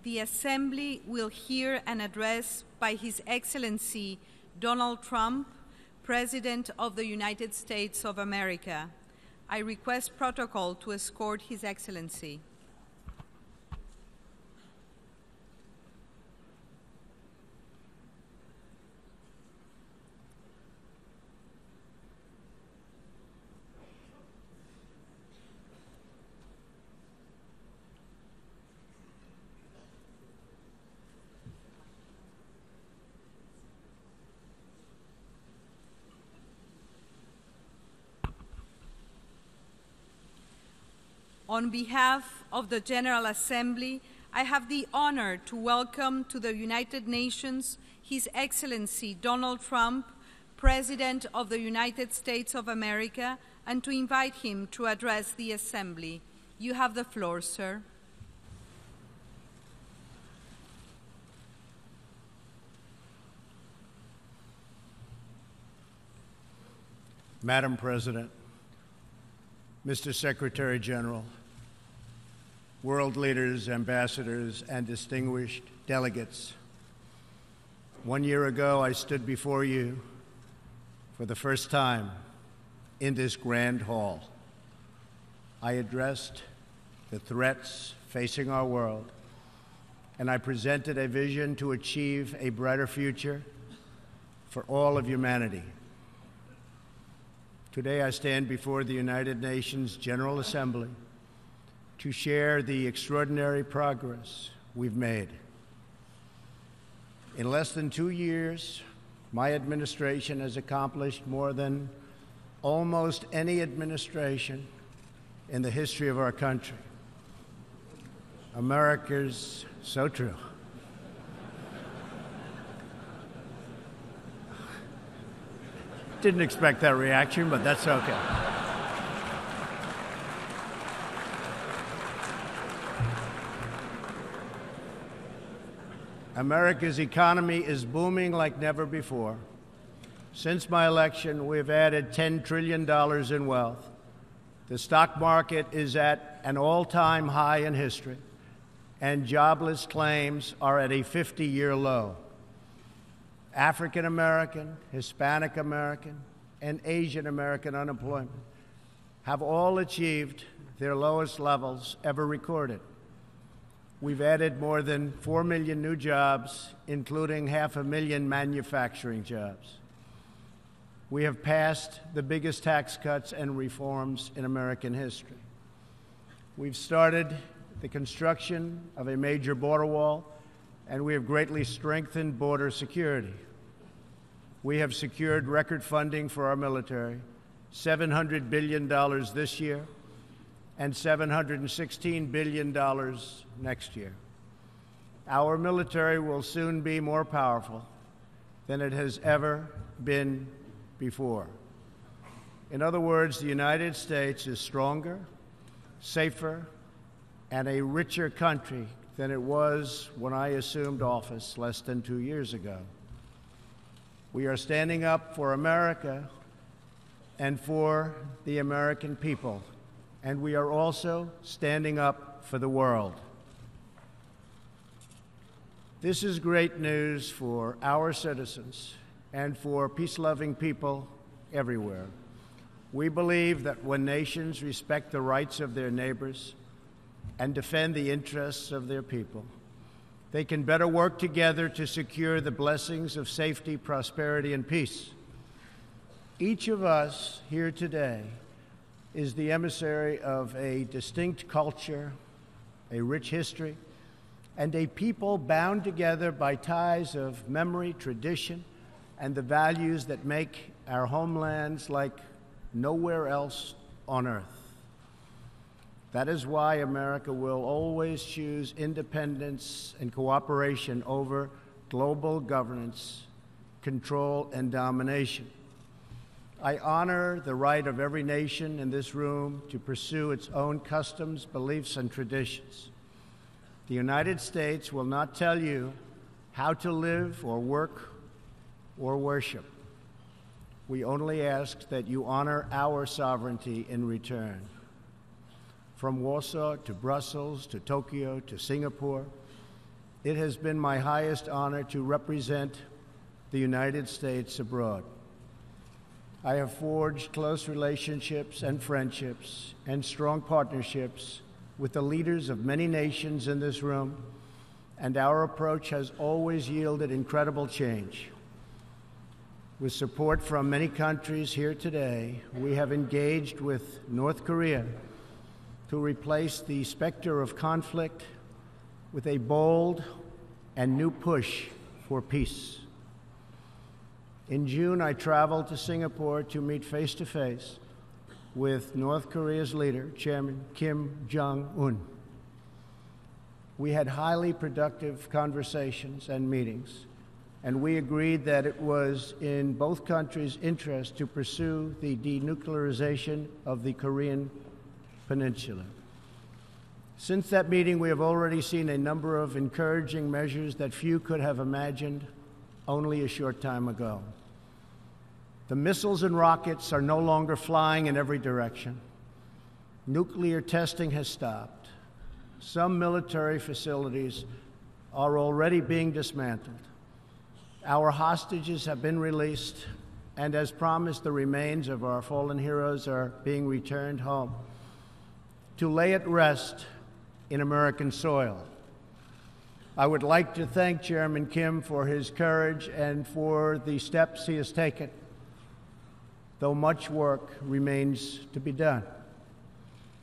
The Assembly will hear an address by His Excellency Donald Trump, President of the United States of America. I request protocol to escort His Excellency. On behalf of the General Assembly, I have the honor to welcome to the United Nations His Excellency Donald Trump, President of the United States of America, and to invite him to address the Assembly. You have the floor, sir. Madam President, Mr. Secretary General, world leaders, ambassadors, and distinguished delegates. 1 year ago, I stood before you for the first time in this grand hall. I addressed the threats facing our world, and I presented a vision to achieve a brighter future for all of humanity. Today, I stand before the United Nations General Assembly to share the extraordinary progress we've made. In less than 2 years, my administration has accomplished more than almost any administration in the history of our country. America's so true. Didn't expect that reaction, but that's okay. America's economy is booming like never before. Since my election, we've added $10 trillion in wealth. The stock market is at an all-time high in history, and jobless claims are at a 50-year low. African American, Hispanic American, and Asian American unemployment have all achieved their lowest levels ever recorded. We've added more than 4 million new jobs, including 500,000 manufacturing jobs. We have passed the biggest tax cuts and reforms in American history. We've started the construction of a major border wall, and we have greatly strengthened border security. We have secured record funding for our military, $700 billion this year, and $716 billion next year. Our military will soon be more powerful than it has ever been before. In other words, the United States is stronger, safer, and a richer country than it was when I assumed office less than 2 years ago. We are standing up for America and for the American people, and we are also standing up for the world. This is great news for our citizens and for peace-loving people everywhere. We believe that when nations respect the rights of their neighbors and defend the interests of their people, they can better work together to secure the blessings of safety, prosperity, and peace. Each of us here today is the emissary of a distinct culture, a rich history, and a people bound together by ties of memory, tradition, and the values that make our homelands like nowhere else on earth. That is why America will always choose independence and cooperation over global governance, control, and domination. I honor the right of every nation in this room to pursue its own customs, beliefs, and traditions. The United States will not tell you how to live or work or worship. We only ask that you honor our sovereignty in return. From Warsaw to Brussels to Tokyo to Singapore, it has been my highest honor to represent the United States abroad. I have forged close relationships and friendships and strong partnerships with the leaders of many nations in this room, and our approach has always yielded incredible change. With support from many countries here today, we have engaged with North Korea to replace the specter of conflict with a bold and new push for peace. In June, I traveled to Singapore to meet face-to-face with North Korea's leader, Chairman Kim Jong-un. We had highly productive conversations and meetings, and we agreed that it was in both countries' interest to pursue the denuclearization of the Korean peninsula. Since that meeting, we have already seen a number of encouraging measures that few could have imagined only a short time ago. The missiles and rockets are no longer flying in every direction. Nuclear testing has stopped. Some military facilities are already being dismantled. Our hostages have been released, and as promised, the remains of our fallen heroes are being returned home to lay at rest in American soil. I would like to thank Chairman Kim for his courage and for the steps he has taken, though much work remains to be done.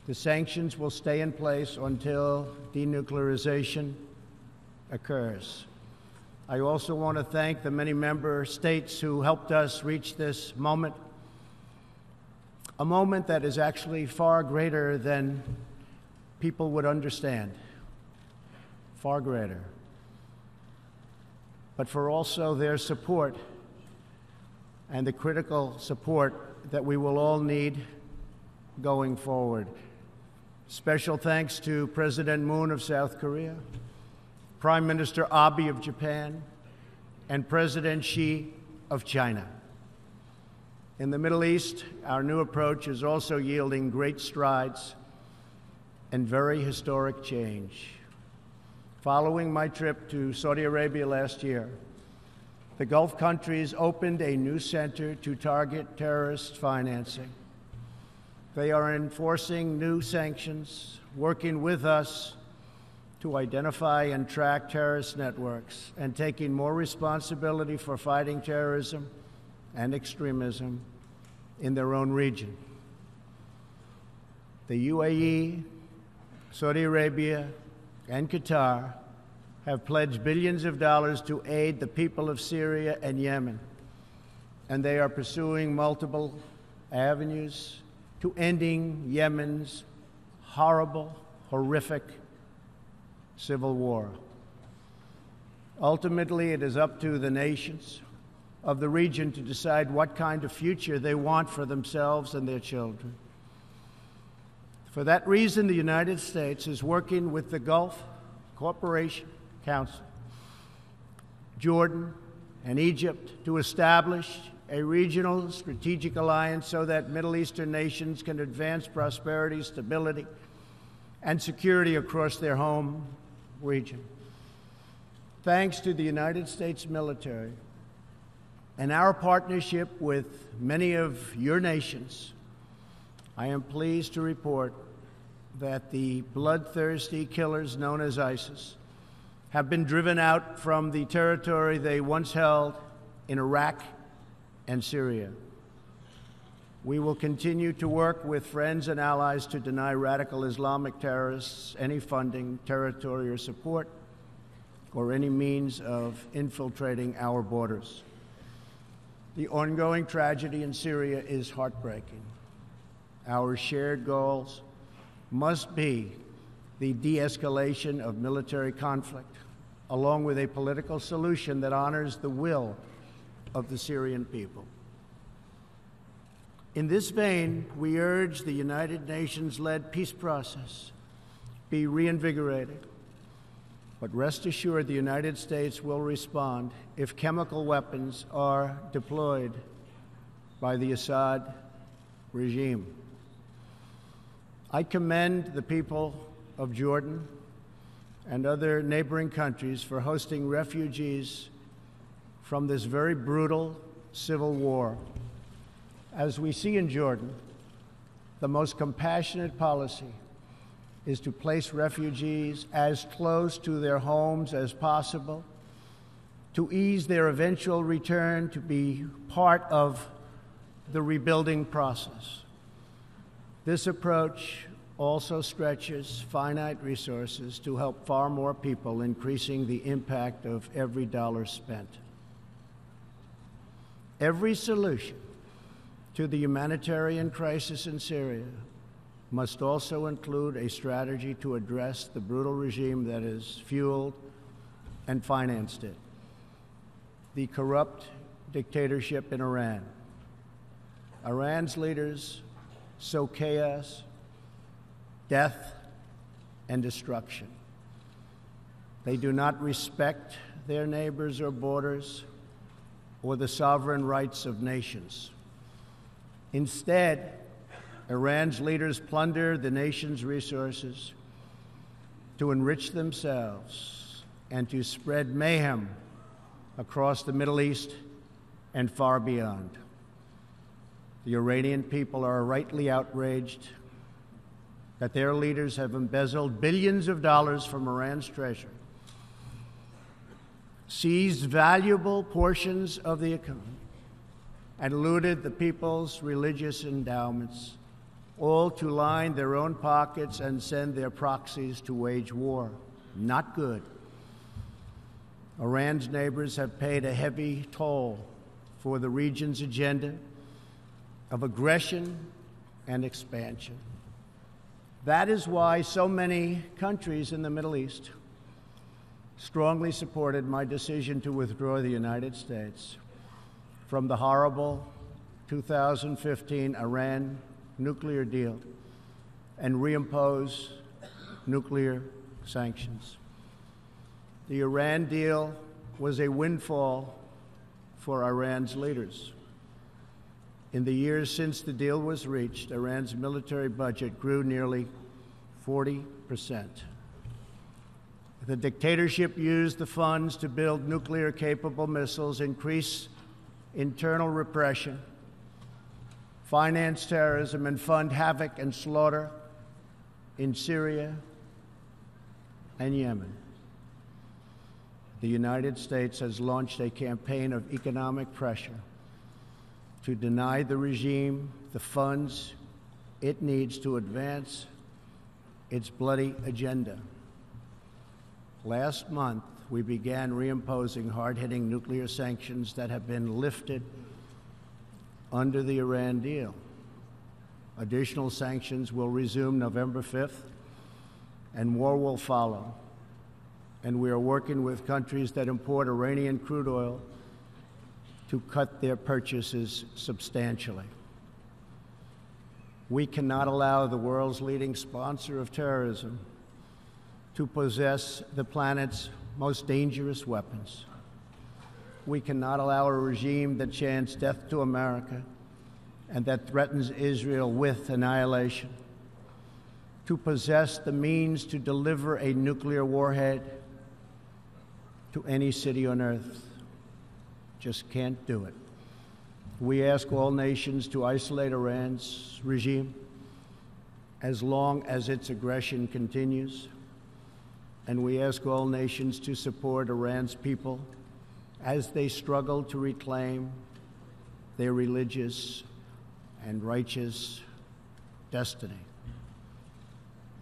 The sanctions will stay in place until denuclearization occurs. I also want to thank the many member states who helped us reach this moment, a moment that is actually far greater than people would understand, far greater, but for also their support and the critical support that we will all need going forward. Special thanks to President Moon of South Korea, Prime Minister Abe of Japan, and President Xi of China. In the Middle East, our new approach is also yielding great strides and very historic change. Following my trip to Saudi Arabia last year, the Gulf countries opened a new center to target terrorist financing. They are enforcing new sanctions, working with us to identify and track terrorist networks, and taking more responsibility for fighting terrorism and extremism in their own region. The UAE, Saudi Arabia, and Qatar have pledged billions of dollars to aid the people of Syria and Yemen, and they are pursuing multiple avenues to ending Yemen's horrible, horrific civil war. Ultimately, it is up to the nations of the region to decide what kind of future they want for themselves and their children. For that reason, the United States is working with the Gulf Cooperation Council, Jordan, and Egypt to establish a regional strategic alliance so that Middle Eastern nations can advance prosperity, stability, and security across their home region. Thanks to the United States military and our partnership with many of your nations, I am pleased to report that the bloodthirsty killers known as ISIS have been driven out from the territory they once held in Iraq and Syria. We will continue to work with friends and allies to deny radical Islamic terrorists any funding, territory, or support, or any means of infiltrating our borders. The ongoing tragedy in Syria is heartbreaking. Our shared goals must be the de-escalation of military conflict, along with a political solution that honors the will of the Syrian people. In this vein, we urge the United Nations-led peace process be reinvigorated. But rest assured, the United States will respond if chemical weapons are deployed by the Assad regime. I commend the people of Jordan and other neighboring countries for hosting refugees from this very brutal civil war. As we see in Jordan, the most compassionate policy is to place refugees as close to their homes as possible, to ease their eventual return, to be part of the rebuilding process. This approach also stretches finite resources to help far more people, increasing the impact of every dollar spent. Every solution to the humanitarian crisis in Syria must also include a strategy to address the brutal regime that has fueled and financed it, the corrupt dictatorship in Iran. Iran's leaders sow chaos, death, and destruction. They do not respect their neighbors or borders or the sovereign rights of nations. Instead, Iran's leaders plunder the nation's resources to enrich themselves and to spread mayhem across the Middle East and far beyond. The Iranian people are rightly outraged that their leaders have embezzled billions of dollars from Iran's treasury, seized valuable portions of the economy, and looted the people's religious endowments, all to line their own pockets and send their proxies to wage war. Not good. Iran's neighbors have paid a heavy toll for the region's agenda of aggression and expansion. That is why so many countries in the Middle East strongly supported my decision to withdraw the United States from the horrible 2015 Iran nuclear deal and reimpose nuclear sanctions. The Iran deal was a windfall for Iran's leaders. In the years since the deal was reached, Iran's military budget grew nearly 40%. The dictatorship used the funds to build nuclear-capable missiles, increase internal repression, finance terrorism, and fund havoc and slaughter in Syria and Yemen. The United States has launched a campaign of economic pressure to deny the regime the funds it needs to advance its bloody agenda. Last month, we began reimposing hard-hitting nuclear sanctions that have been lifted under the Iran deal. Additional sanctions will resume November 5th, and more will follow. And we are working with countries that import Iranian crude oil to cut their purchases substantially. We cannot allow the world's leading sponsor of terrorism to possess the planet's most dangerous weapons. We cannot allow a regime that chants death to America and that threatens Israel with annihilation to possess the means to deliver a nuclear warhead to any city on earth. Just can't do it. We ask all nations to isolate Iran's regime as long as its aggression continues. And we ask all nations to support Iran's people as they struggle to reclaim their religious and righteous destiny.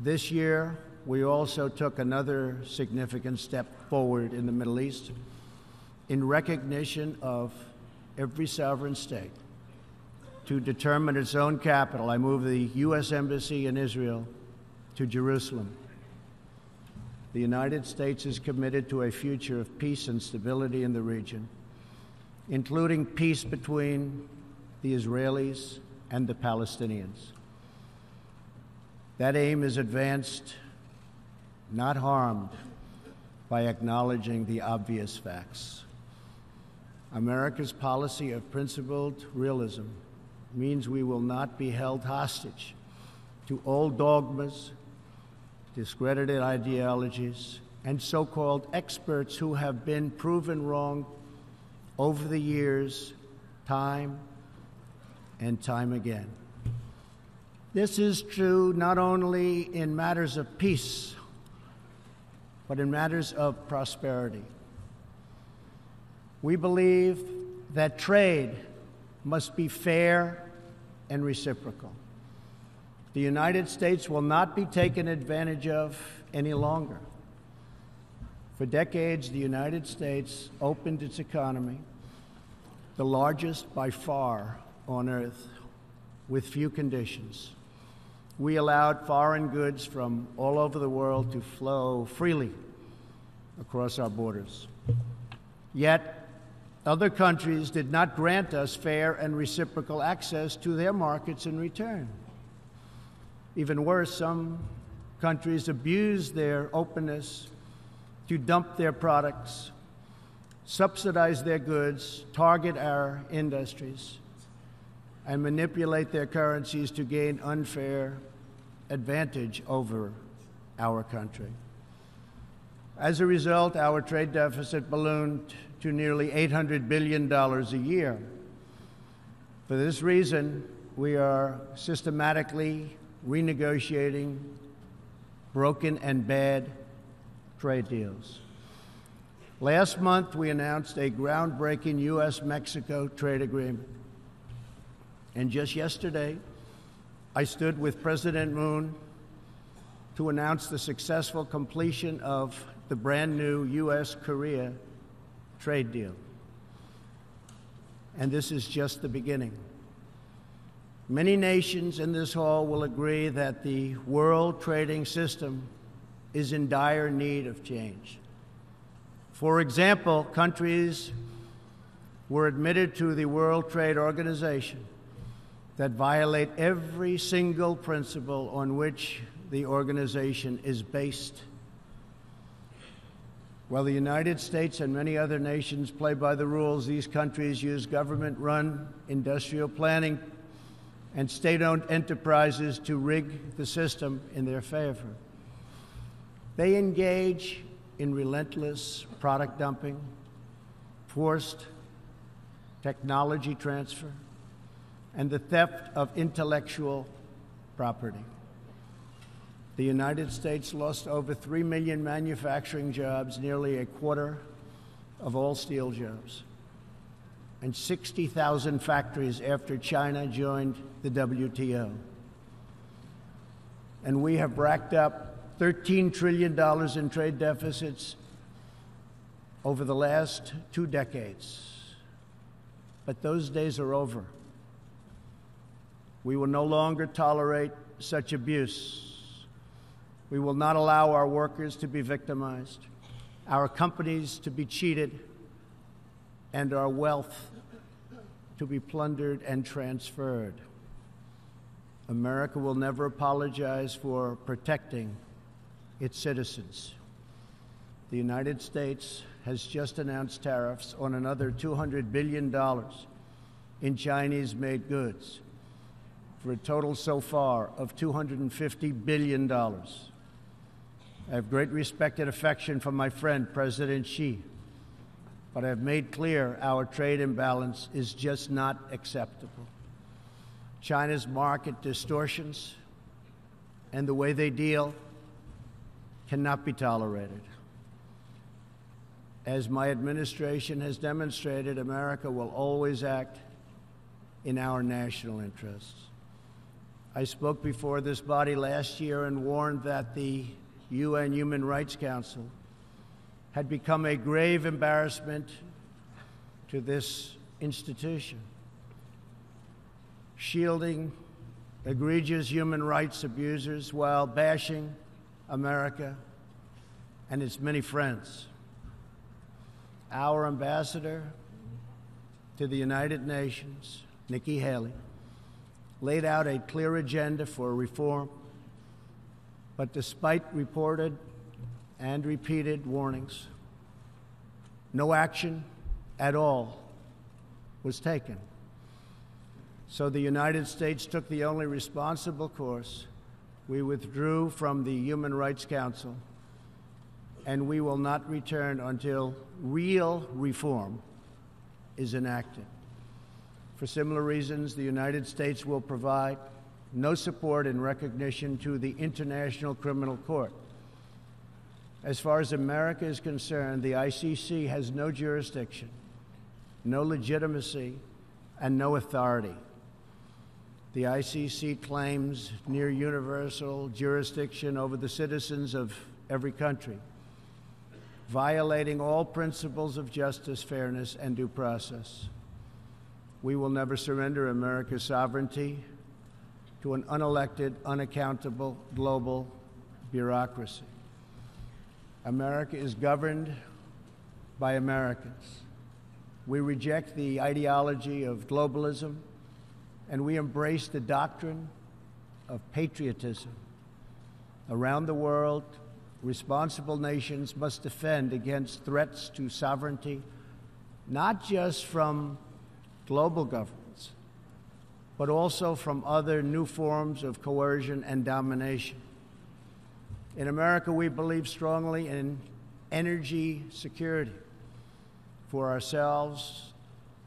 This year, we also took another significant step forward in the Middle East in recognition of every sovereign state to determine its own capital. I moved the U.S. Embassy in Israel to Jerusalem. The United States is committed to a future of peace and stability in the region, including peace between the Israelis and the Palestinians. That aim is advanced, not harmed, by acknowledging the obvious facts. America's policy of principled realism means we will not be held hostage to old dogmas, discredited ideologies, and so-called experts who have been proven wrong over the years, time and time again. This is true not only in matters of peace, but in matters of prosperity. We believe that trade must be fair and reciprocal. The United States will not be taken advantage of any longer. For decades, the United States opened its economy, the largest by far on earth, with few conditions. We allowed foreign goods from all over the world to flow freely across our borders. Yet, other countries did not grant us fair and reciprocal access to their markets in return. Even worse, some countries abused their openness to dump their products, subsidize their goods, target our industries, and manipulate their currencies to gain unfair advantage over our country. As a result, our trade deficit ballooned to nearly $800 billion a year. For this reason, we are systematically renegotiating broken and bad trade deals. Last month, we announced a groundbreaking U.S.-Mexico trade agreement. And just yesterday, I stood with President Moon to announce the successful completion of the brand new U.S.-Korea trade deal. And this is just the beginning. Many nations in this hall will agree that the world trading system is in dire need of change. For example, countries were admitted to the World Trade Organization that violate every single principle on which the organization is based. While the United States and many other nations play by the rules, these countries use government-run industrial planning and state-owned enterprises to rig the system in their favor. They engage in relentless product dumping, forced technology transfer, and the theft of intellectual property. The United States lost over 3 million manufacturing jobs, nearly a quarter of all steel jobs, and 60,000 factories after China joined the WTO. And we have racked up $13 trillion in trade deficits over the last 2 decades. But those days are over. We will no longer tolerate such abuse. We will not allow our workers to be victimized, our companies to be cheated, and our wealth to be plundered and transferred. America will never apologize for protecting its citizens. The United States has just announced tariffs on another $200 billion in Chinese-made goods, for a total so far of $250 billion. I have great respect and affection for my friend, President Xi, but I have made clear our trade imbalance is just not acceptable. China's market distortions and the way they deal cannot be tolerated. As my administration has demonstrated, America will always act in our national interests. I spoke before this body last year and warned that the UN Human Rights Council had become a grave embarrassment to this institution, shielding egregious human rights abusers while bashing America and its many friends. Our ambassador to the United Nations, Nikki Haley, laid out a clear agenda for reform, but despite reported and repeated warnings, no action at all was taken. So the United States took the only responsible course. We withdrew from the Human Rights Council and we will not return until real reform is enacted. For similar reasons, the United States will provide no support in recognition to the International Criminal Court. As far as America is concerned, the ICC has no jurisdiction, no legitimacy, and no authority. The ICC claims near universal jurisdiction over the citizens of every country, violating all principles of justice, fairness, and due process. We will never surrender America's sovereignty to an unelected, unaccountable global bureaucracy. America is governed by Americans. We reject the ideology of globalism, and we embrace the doctrine of patriotism. Around the world, responsible nations must defend against threats to sovereignty, not just from global governments, but also from other new forms of coercion and domination. In America, we believe strongly in energy security for ourselves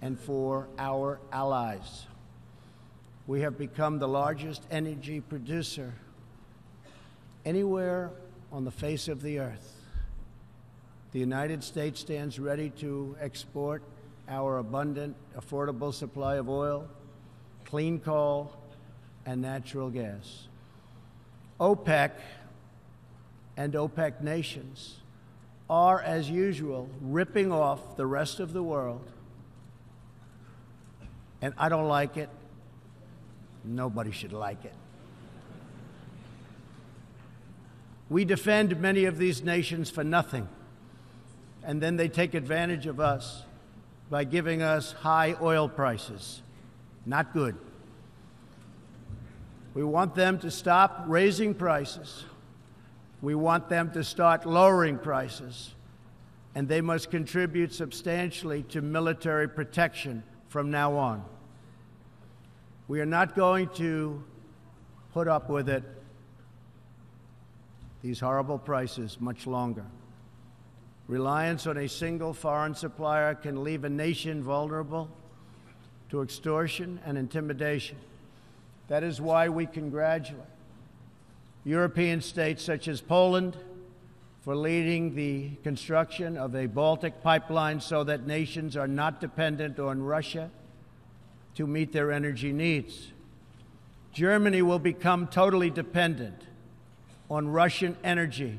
and for our allies. We have become the largest energy producer anywhere on the face of the earth. The United States stands ready to export our abundant, affordable supply of oil, clean coal, and natural gas. OPEC and OPEC nations are, as usual, ripping off the rest of the world. And I don't like it. Nobody should like it. We defend many of these nations for nothing, and then they take advantage of us by giving us high oil prices. Not good. We want them to stop raising prices. We want them to start lowering prices, and they must contribute substantially to military protection from now on. We are not going to put up with it, these horrible prices, much longer. Reliance on a single foreign supplier can leave a nation vulnerable to extortion and intimidation. That is why we congratulate European states such as Poland for leading the construction of a Baltic pipeline so that nations are not dependent on Russia to meet their energy needs. Germany will become totally dependent on Russian energy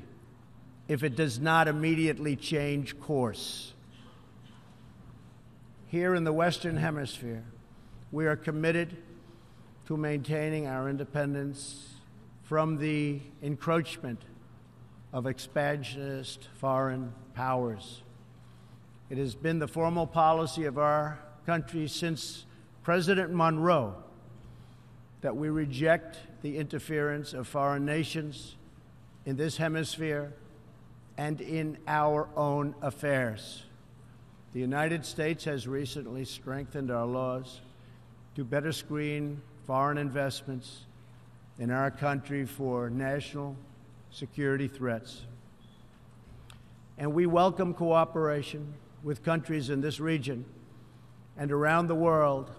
if it does not immediately change course. Here in the Western Hemisphere, we are committed to maintaining our independence from the encroachment of expansionist foreign powers. It has been the formal policy of our country since President Monroe that we reject the interference of foreign nations in this hemisphere and in our own affairs. The United States has recently strengthened our laws to better screen foreign investments in our country for national security threats. And we welcome cooperation with countries in this region and around the world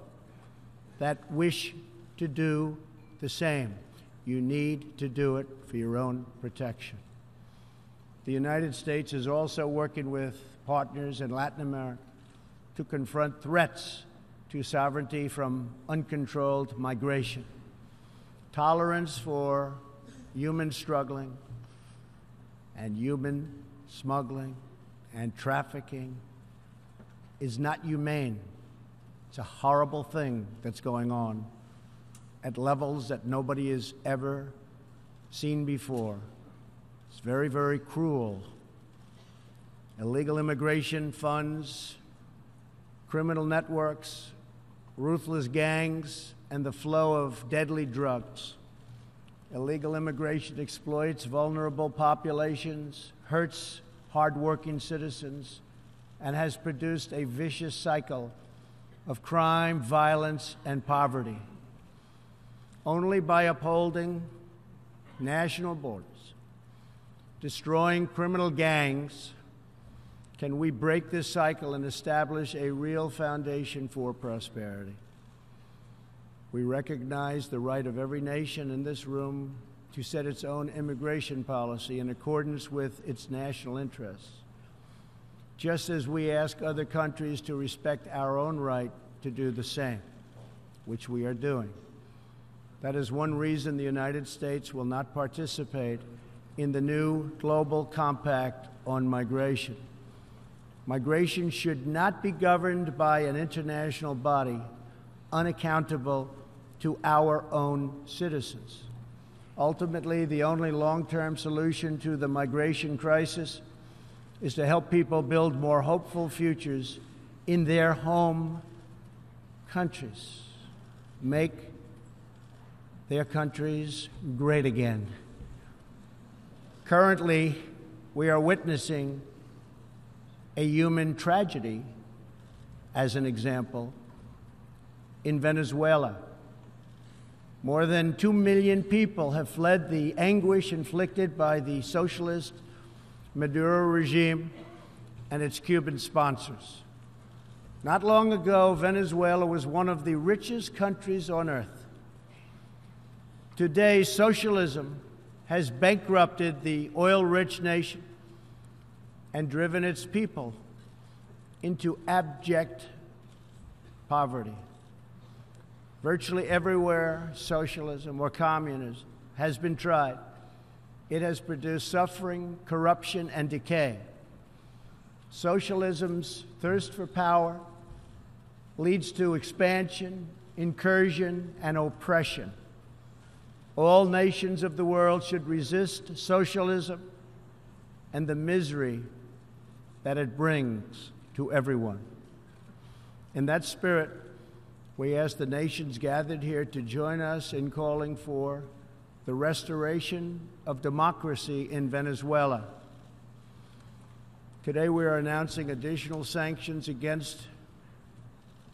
that wish to do the same. You need to do it for your own protection. The United States is also working with partners in Latin America to confront threats to sovereignty from uncontrolled migration. Tolerance for human struggling and human smuggling and trafficking is not humane. It's a horrible thing that's going on at levels that nobody has ever seen before. It's very, very cruel. Illegal immigration funds criminal networks, ruthless gangs, and the flow of deadly drugs. Illegal immigration exploits vulnerable populations, hurts hardworking citizens, and has produced a vicious cycle of crime, violence, and poverty. Only by upholding national borders, destroying criminal gangs, can we break this cycle and establish a real foundation for prosperity. We recognize the right of every nation in this room to set its own immigration policy in accordance with its national interests, just as we ask other countries to respect our own right to do the same, which we are doing. That is one reason the United States will not participate in the new global compact on migration. Migration should not be governed by an international body unaccountable to our own citizens. Ultimately, the only long-term solution to the migration crisis is to help people build more hopeful futures in their home countries, make their countries great again. Currently, we are witnessing a human tragedy, as an example, in Venezuela. More than 2 million people have fled the anguish inflicted by the socialist Maduro regime and its Cuban sponsors. Not long ago, Venezuela was one of the richest countries on earth. Today, socialism has bankrupted the oil-rich nation and driven its people into abject poverty. Virtually everywhere socialism or communism has been tried, it has produced suffering, corruption, and decay. Socialism's thirst for power leads to expansion, incursion, and oppression. All nations of the world should resist socialism and the misery that it brings to everyone. In that spirit, we ask the nations gathered here to join us in calling for the restoration of democracy in Venezuela. Today we are announcing additional sanctions against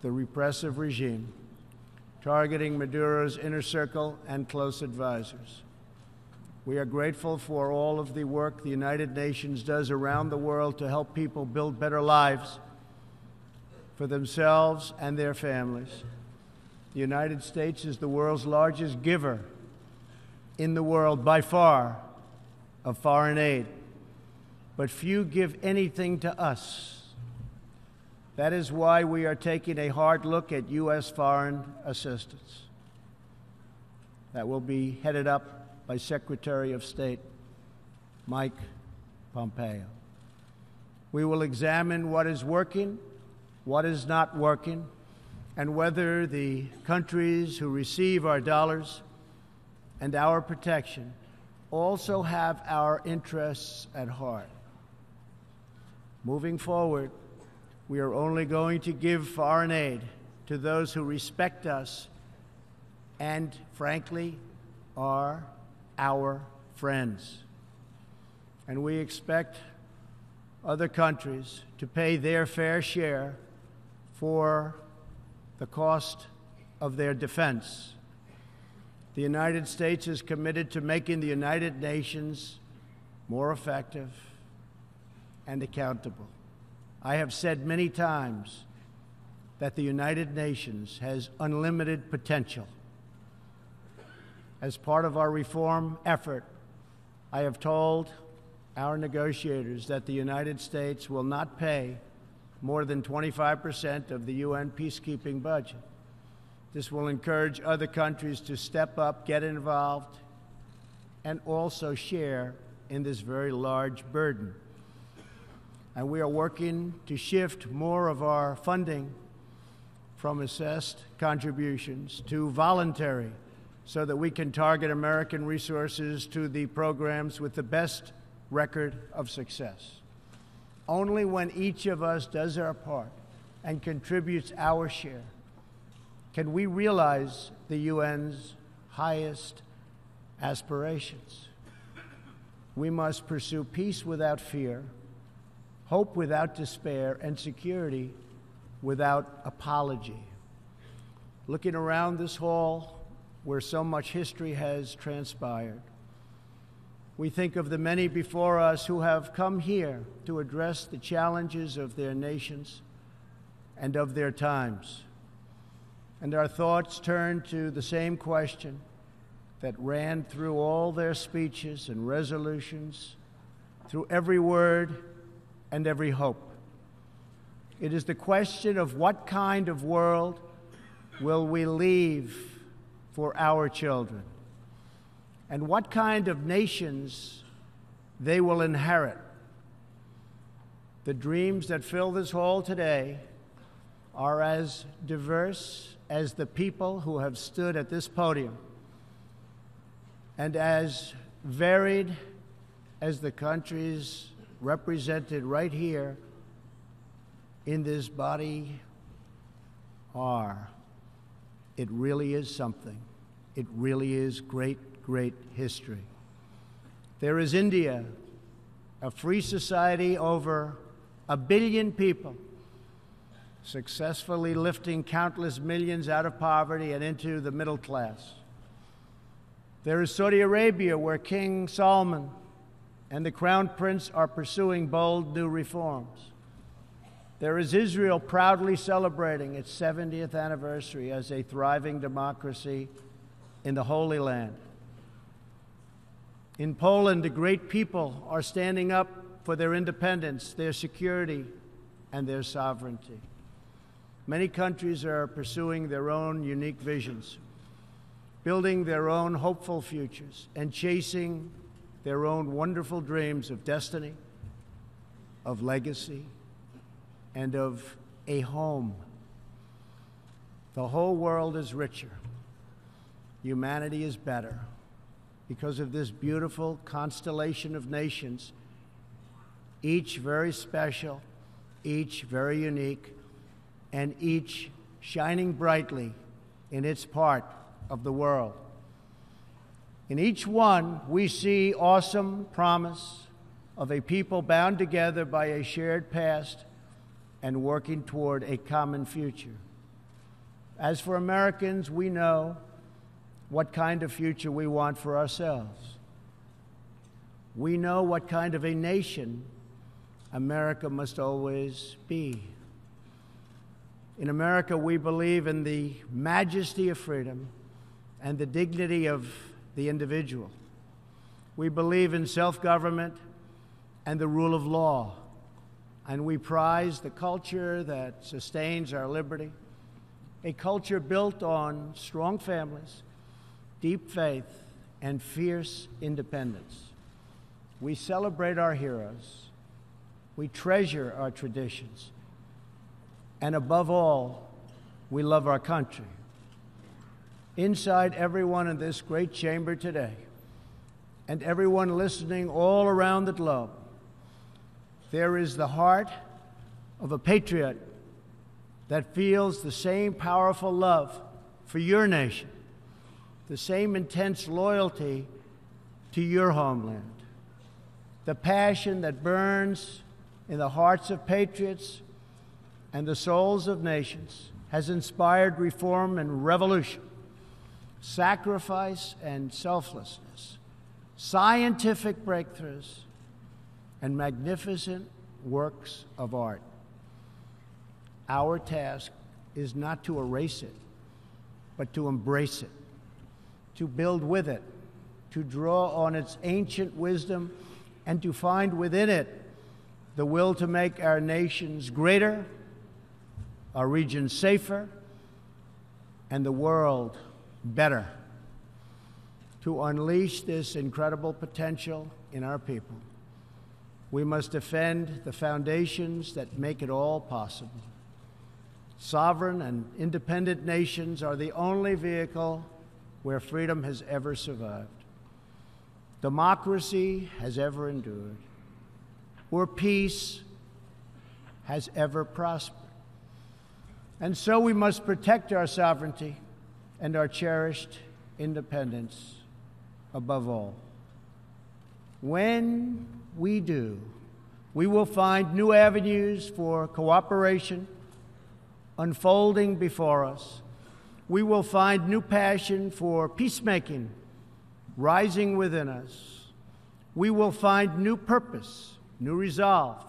the repressive regime, targeting Maduro's inner circle and close advisors. We are grateful for all of the work the United Nations does around the world to help people build better lives for themselves and their families. The United States is the world's largest giver in the world, by far, of foreign aid. But few give anything to us. That is why we are taking a hard look at U.S. foreign assistance. That will be headed up by Secretary of State Mike Pompeo. We will examine what is working, what is not working, and whether the countries who receive our dollars and our protection also have our interests at heart. Moving forward, we are only going to give foreign aid to those who respect us and, frankly, are our friends. And we expect other countries to pay their fair share for the cost of their defense. The United States is committed to making the United Nations more effective and accountable. I have said many times that the United Nations has unlimited potential. As part of our reform effort, I have told our negotiators that the United States will not pay more than 25% of the UN peacekeeping budget. This will encourage other countries to step up, get involved, and also share in this very large burden. And we are working to shift more of our funding from assessed contributions to voluntary, so that we can target American resources to the programs with the best record of success. Only when each of us does our part and contributes our share can we realize the UN's highest aspirations. We must pursue peace without fear, hope without despair, and security without apology. Looking around this hall, where so much history has transpired, We think of the many before us who have come here to address the challenges of their nations and of their times. And our thoughts turn to the same question that ran through all their speeches and resolutions, through every word and every hope. It is the question of what kind of world will we leave for our children, and what kind of nations they will inherit. The dreams that fill this hall today are as diverse as the people who have stood at this podium, and as varied as the countries represented right here in this body are. It really is something. It really is great, great history. There is India, a free society, over 1 billion people, successfully lifting countless millions out of poverty and into the middle class. There is Saudi Arabia, where King Salman and the Crown Prince are pursuing bold new reforms. There is Israel, proudly celebrating its 70th anniversary as a thriving democracy in the Holy Land. In Poland, the great people are standing up for their independence, their security, and their sovereignty. Many countries are pursuing their own unique visions, building their own hopeful futures, and chasing their own wonderful dreams of destiny, of legacy, and of a home. The whole world is richer. Humanity is better because of this beautiful constellation of nations, each very special, each very unique, and each shining brightly in its part of the world. In each one, we see awesome promise of a people bound together by a shared past and working toward a common future. As for Americans, we know what kind of future we want for ourselves. We know what kind of a nation America must always be. In America, we believe in the majesty of freedom and the dignity of the individual. We believe in self-government and the rule of law. And we prize the culture that sustains our liberty, a culture built on strong families, deep faith, and fierce independence. We celebrate our heroes. We treasure our traditions. And above all, we love our country. Inside everyone in this great chamber today, and everyone listening all around the globe, there is the heart of a patriot that feels the same powerful love for your nation, the same intense loyalty to your homeland. The passion that burns in the hearts of patriots and the souls of nations has inspired reform and revolution, sacrifice and selflessness, scientific breakthroughs, and magnificent works of art. Our task is not to erase it, but to embrace it, to build with it, to draw on its ancient wisdom, and to find within it the will to make our nations greater, our region safer, and the world better. To unleash this incredible potential in our people, we must defend the foundations that make it all possible. Sovereign and independent nations are the only vehicle where freedom has ever survived, democracy has ever endured, or peace has ever prospered. And so we must protect our sovereignty and our cherished independence above all. When we do, we will find new avenues for cooperation unfolding before us. We will find new passion for peacemaking rising within us. we will find new purpose, new resolve,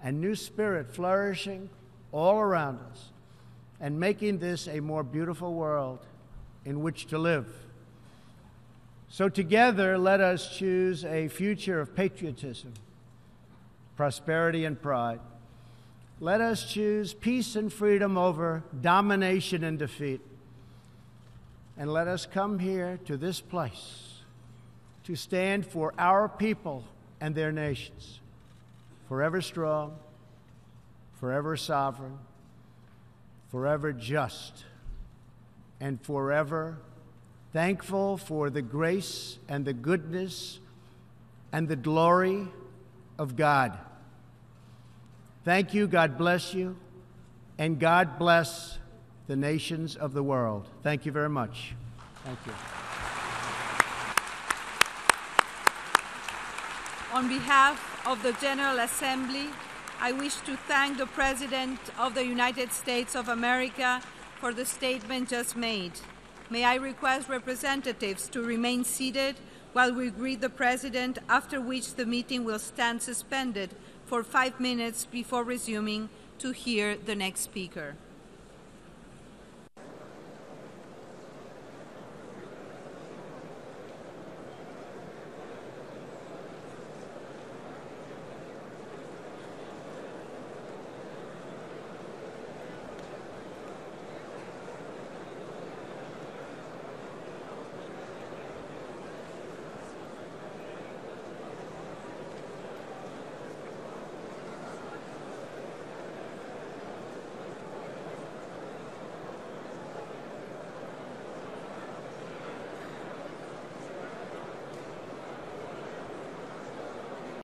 and new spirit flourishing all around us and making this a more beautiful world in which to live. So together, let us choose a future of patriotism, prosperity, and pride. Let us choose peace and freedom over domination and defeat. And let us come here to this place to stand for our people and their nations, forever strong, forever sovereign, forever just, and forever thankful for the grace and the goodness and the glory of God. Thank you, God bless you, and God bless the nations of the world. Thank you very much. Thank you. On behalf of the General Assembly, I wish to thank the President of the United States of America for the statement just made. May I request representatives to remain seated while we greet the President, after which the meeting will stand suspended for 5 minutes before resuming to hear the next speaker.